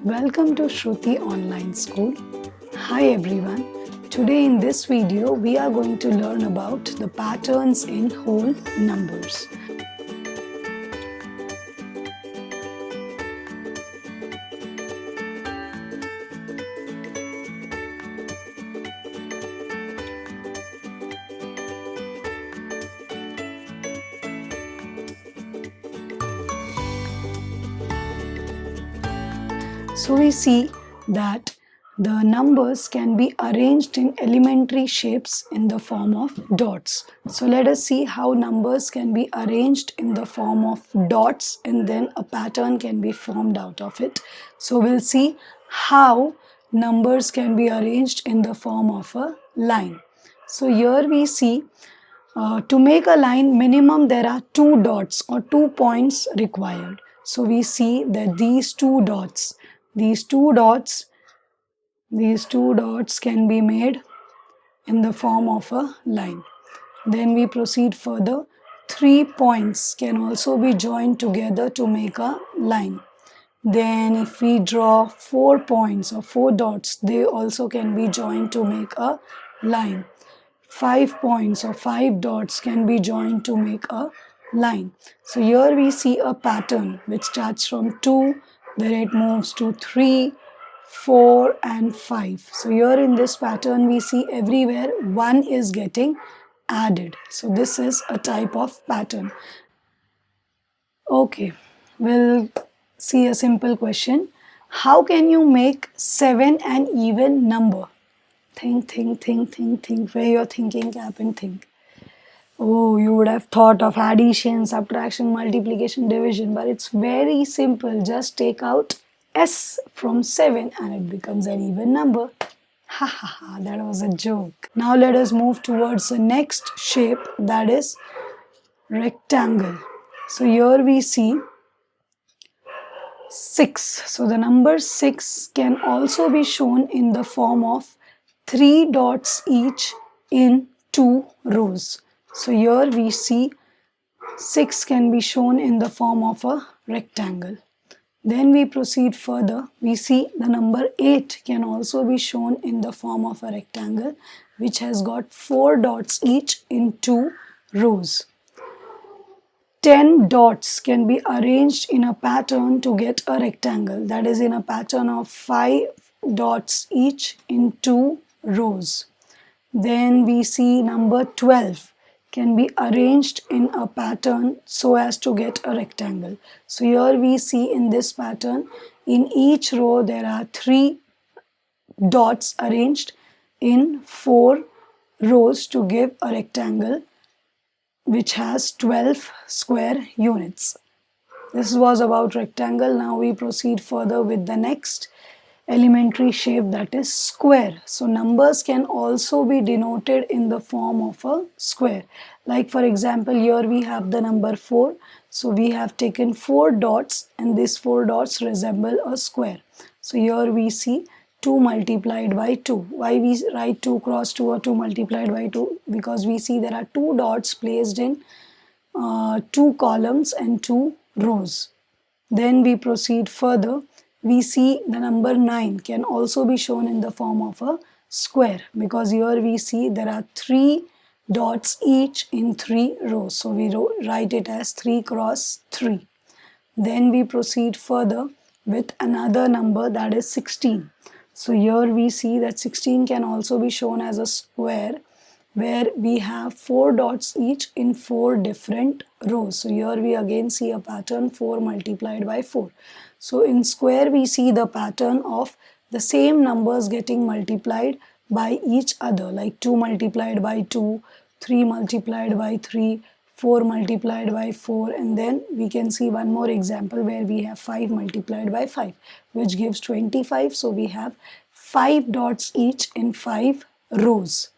Welcome to Shruti Online School. Hi everyone. Today in this video we are going to learn about the patterns in whole numbers. So we see that the numbers can be arranged in elementary shapes in the form of dots. So let us see how numbers can be arranged in the form of dots and then a pattern can be formed out of it. So we'll see how numbers can be arranged in the form of a line. So here we see to make a line minimum there are two dots or 2 points required. So we see that these two dots can be made in the form of a line. Then we proceed further. 3 points can also be joined together to make a line. Then if we draw 4 points or 4 dots, they also can be joined to make a line. 5 points or 5 dots can be joined to make a line. So here we see a pattern which starts from 2, then it moves to 3, 4 and 5. So here in this pattern we see everywhere 1 is getting added. So this is a type of pattern. Okay, we'll see a simple question. How can you make 7 an even number? Think. Where your thinking cap and think. Oh, you would have thought of addition, subtraction, multiplication, division, but it's very simple. Just take out S from 7 and it becomes an even number. Ha ha ha, that was a joke. Now let us move towards the next shape, that is rectangle. So here we see 6. So the number 6 can also be shown in the form of 3 dots each in 2 rows. So here we see 6 can be shown in the form of a rectangle. Then we proceed further. We see the number 8 can also be shown in the form of a rectangle which has got 4 dots each in 2 rows. 10 dots can be arranged in a pattern to get a rectangle, that is in a pattern of 5 dots each in 2 rows. Then we see number 12 can be arranged in a pattern so as to get a rectangle. So here we see in this pattern, in each row there are 3 dots arranged in 4 rows to give a rectangle which has 12 square units. This was about rectangle. Now we proceed further with the next elementary shape, that is square. So numbers can also be denoted in the form of a square. Like for example, here we have the number 4. So we have taken 4 dots and these 4 dots resemble a square. So here we see 2 multiplied by 2. Why we write 2 cross 2 or 2 multiplied by 2? Because we see there are 2 dots placed in 2 columns and 2 rows. Then we proceed further. We see the number 9 can also be shown in the form of a square because here we see there are 3 dots each in 3 rows. So we write it as 3 cross 3. Then we proceed further with another number, that is 16. So here we see that 16 can also be shown as a square where we have 4 dots each in 4 different rows. So here we again see a pattern 4 multiplied by 4. So in square we see the pattern of the same numbers getting multiplied by each other, like 2 multiplied by 2, 3 multiplied by 3, 4 multiplied by 4, and then we can see one more example where we have 5 multiplied by 5 which gives 25. So we have 5 dots each in 5 rows.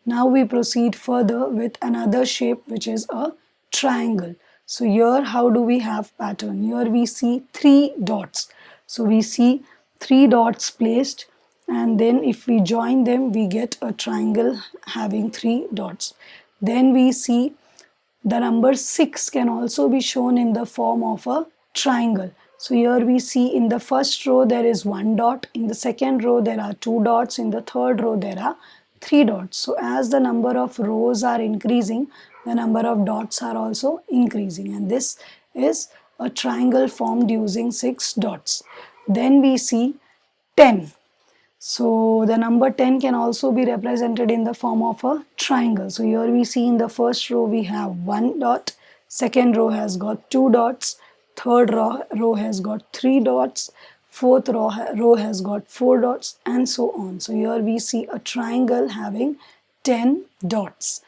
Now we proceed further with another shape which is a triangle. So here how do we have pattern? Here we see 3 dots. So we see 3 dots placed and then if we join them we get a triangle having 3 dots. Then we see the number 6 can also be shown in the form of a triangle. So here we see in the first row there is 1 dot, in the second row there are 2 dots, in the third row there are 3 dots. So as the number of rows are increasing, the number of dots are also increasing, and this is a triangle formed using 6 dots. Then we see 10. So the number 10 can also be represented in the form of a triangle. So here we see in the first row we have 1 dot, second row has got 2 dots, third row has got 3 dots, fourth row has got 4 dots, and so on. So here we see a triangle having 10 dots.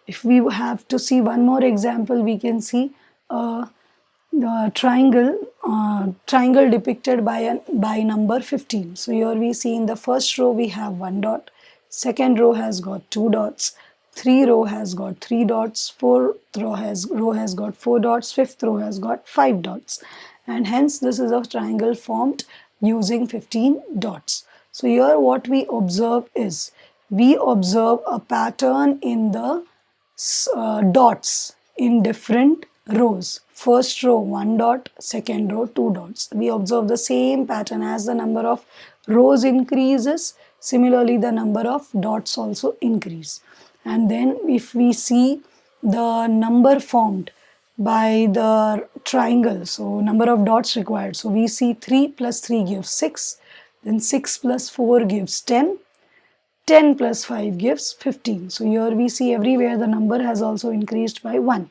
If we have to see one more example, we can see the triangle depicted by number 15. So here we see in the first row we have 1 dot, second row has got 2 dots, three row has got 3 dots, fourth row has got 4 dots, fifth row has got 5 dots, and hence this is a triangle formed using 15 dots. So here what we observe is, we observe a pattern in the dots in different rows. First row 1 dot, second row 2 dots. We observe the same pattern. As the number of rows increases, similarly the number of dots also increase. And then if we see the number formed by the triangle, so number of dots required, so we see 3 plus 3 gives 6, then 6 plus 4 gives 10, 10 plus 5 gives 15. So here we see everywhere the number has also increased by 1.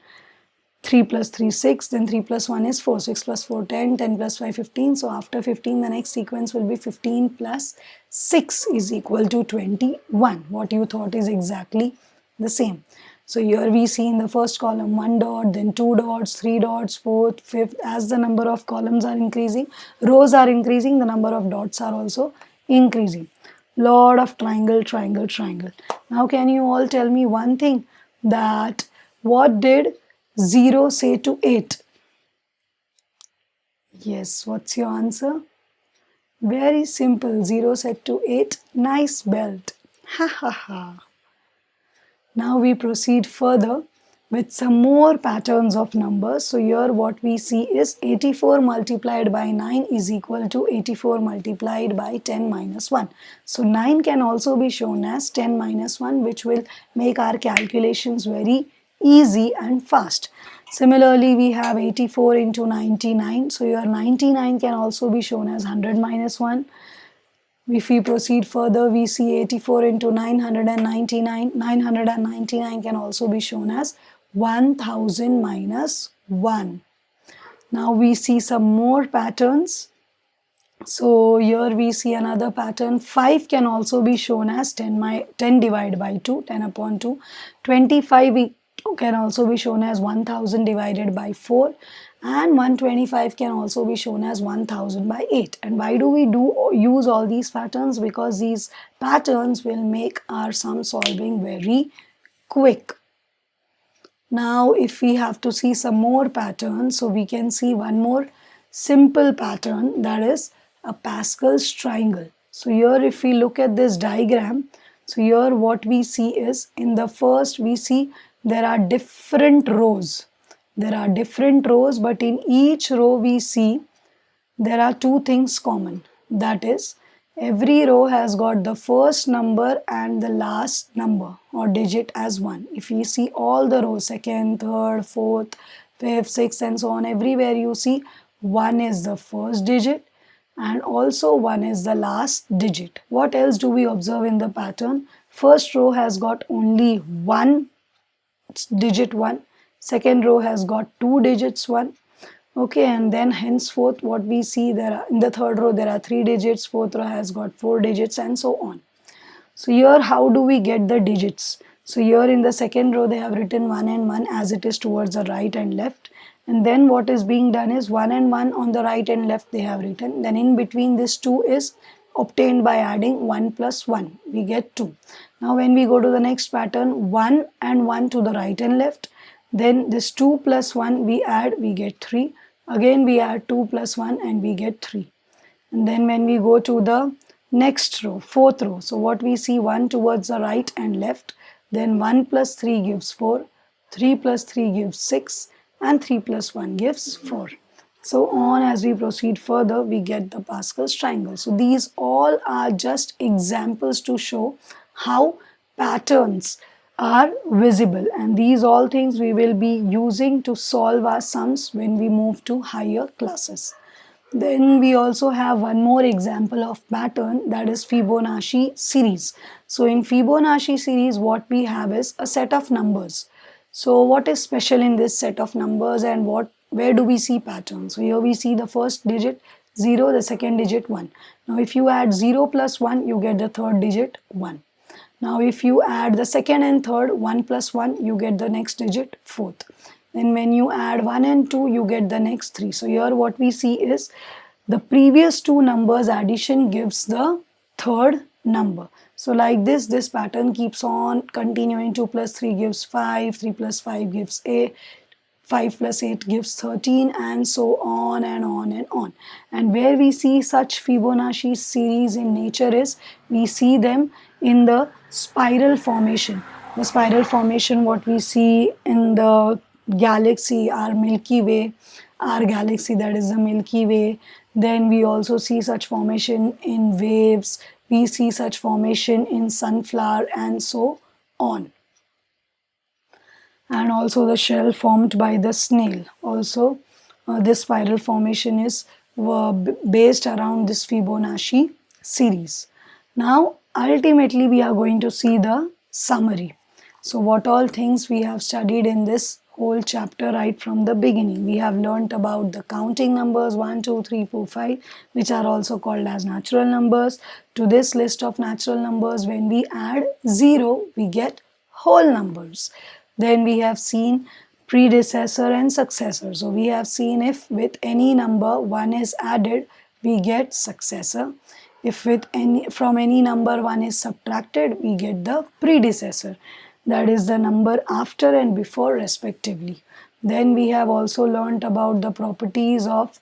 3 plus 3 6, then 3 plus 1 is 4, 6 plus 4 10, 10 plus 5 15. So after 15 the next sequence will be 15 plus 6 is equal to 21. What you thought is exactly the same. So here we see in the first column 1 dot, then 2 dots, 3 dots, 4th, 5th. As the number of columns are increasing, rows are increasing, the number of dots are also increasing. Lot of triangle, triangle, triangle. Now can you all tell me one thing, that what did 0 say to 8? Yes, what's your answer? Very simple. 0 said to 8, nice belt. Ha ha ha. Now we proceed further with some more patterns of numbers. So here what we see is 84 multiplied by 9 is equal to 84 multiplied by 10 minus 1. So 9 can also be shown as 10 minus 1, which will make our calculations very easy and fast. Similarly, we have 84 into 99. So your 99 can also be shown as 100 minus 1. If we proceed further, we see 84 into 999. 999 can also be shown as 1000 minus 1. Now we see some more patterns. So here we see another pattern. 5 can also be shown as 10 divided by 2, 10 upon 2. 25 can also be shown as 1000 divided by 4, and 125 can also be shown as 1000 by 8. And why do we use all these patterns? Because these patterns will make our sum solving very quick. Now if we have to see some more patterns, so we can see one more simple pattern, that is a Pascal's triangle. So here if we look at this diagram, so here what we see is, in the first we see there are different rows. There are different rows, but in each row we see there are two things common. That is, every row has got the first number and the last number or digit as 1. If you see all the rows, second, third, fourth, fifth, sixth and so on, everywhere you see 1 is the first digit and also 1 is the last digit. What else do we observe in the pattern? First row has got only 1 digit 1, second row has got 2 digits 1, okay, and then henceforth what we see, there are in the third row there are 3 digits, fourth row has got 4 digits and so on. So here how do we get the digits? So here in the second row they have written 1 and 1 as it is towards the right and left, and then what is being done is 1 and 1 on the right and left they have written, then in between this 2 is obtained by adding 1 plus 1, we get 2. Now when we go to the next pattern, 1 and 1 to the right and left, then this 2 plus 1 we add, we get 3. Again we add 2 plus 1 and we get 3. And then when we go to the next row, fourth row, so what we see, 1 towards the right and left, then 1 plus 3 gives 4, 3 plus 3 gives 6 and 3 plus 1 gives 4. So on as we proceed further, we get the Pascal's triangle. So these all are just examples to show how patterns are visible, and these all things we will be using to solve our sums when we move to higher classes. Then we also have one more example of pattern, that is Fibonacci series. So in Fibonacci series what we have is a set of numbers. So what is special in this set of numbers, and where do we see patterns? So here we see the first digit 0, the second digit 1. Now if you add 0 plus 1, you get the third digit 1. Now if you add the second and third, 1 plus 1, you get the next digit 4th. Then when you add 1 and 2, you get the next 3. So here what we see is the previous two numbers addition gives the third number. So like this pattern keeps on continuing. 2 plus 3 gives 5, 3 plus 5 gives 8, 5 plus 8 gives 13, and so on and on and on. And where we see such Fibonacci series in nature is we see them in the spiral formation. The spiral formation what we see in the galaxy, our Milky Way, our galaxy, that is the Milky Way. Then we also see such formation in waves, we see such formation in sunflower, and so on. And also the shell formed by the snail. Also, this spiral formation is based around this Fibonacci series. Now, ultimately, we are going to see the summary. So, what all things we have studied in this whole chapter right from the beginning. We have learnt about the counting numbers 1, 2, 3, 4, 5, which are also called as natural numbers. To this list of natural numbers, when we add 0, we get whole numbers. Then we have seen predecessor and successor. So we have seen if with any number 1 is added, we get successor. If from any number 1 is subtracted, we get the predecessor. That is the number after and before respectively. Then we have also learnt about the properties of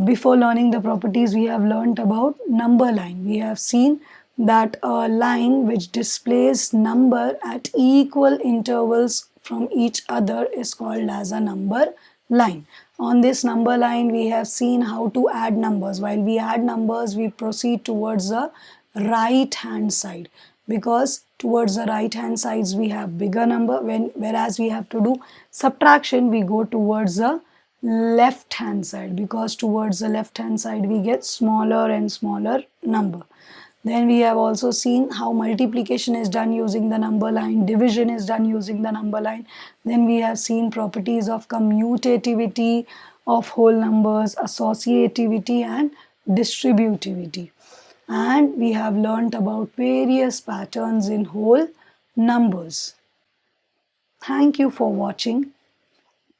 before learning the properties, we have learnt about number line. We have seen that a line which displays number at equal intervals from each other is called as a number line. On this number line, we have seen how to add numbers. While we add numbers, we proceed towards the right hand side, because towards the right hand sides we have bigger number, whereas we have to do subtraction, we go towards the left hand side, because towards the left hand side we get smaller and smaller number. Then we have also seen how multiplication is done using the number line, division is done using the number line. Then we have seen properties of commutativity of whole numbers, associativity and distributivity. And we have learnt about various patterns in whole numbers. Thank you for watching.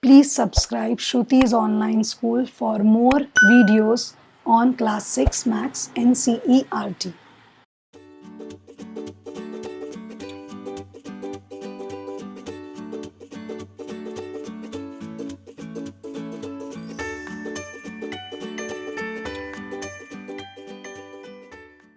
Please subscribe Shruti's online school for more videos on class 6 maths NCERT.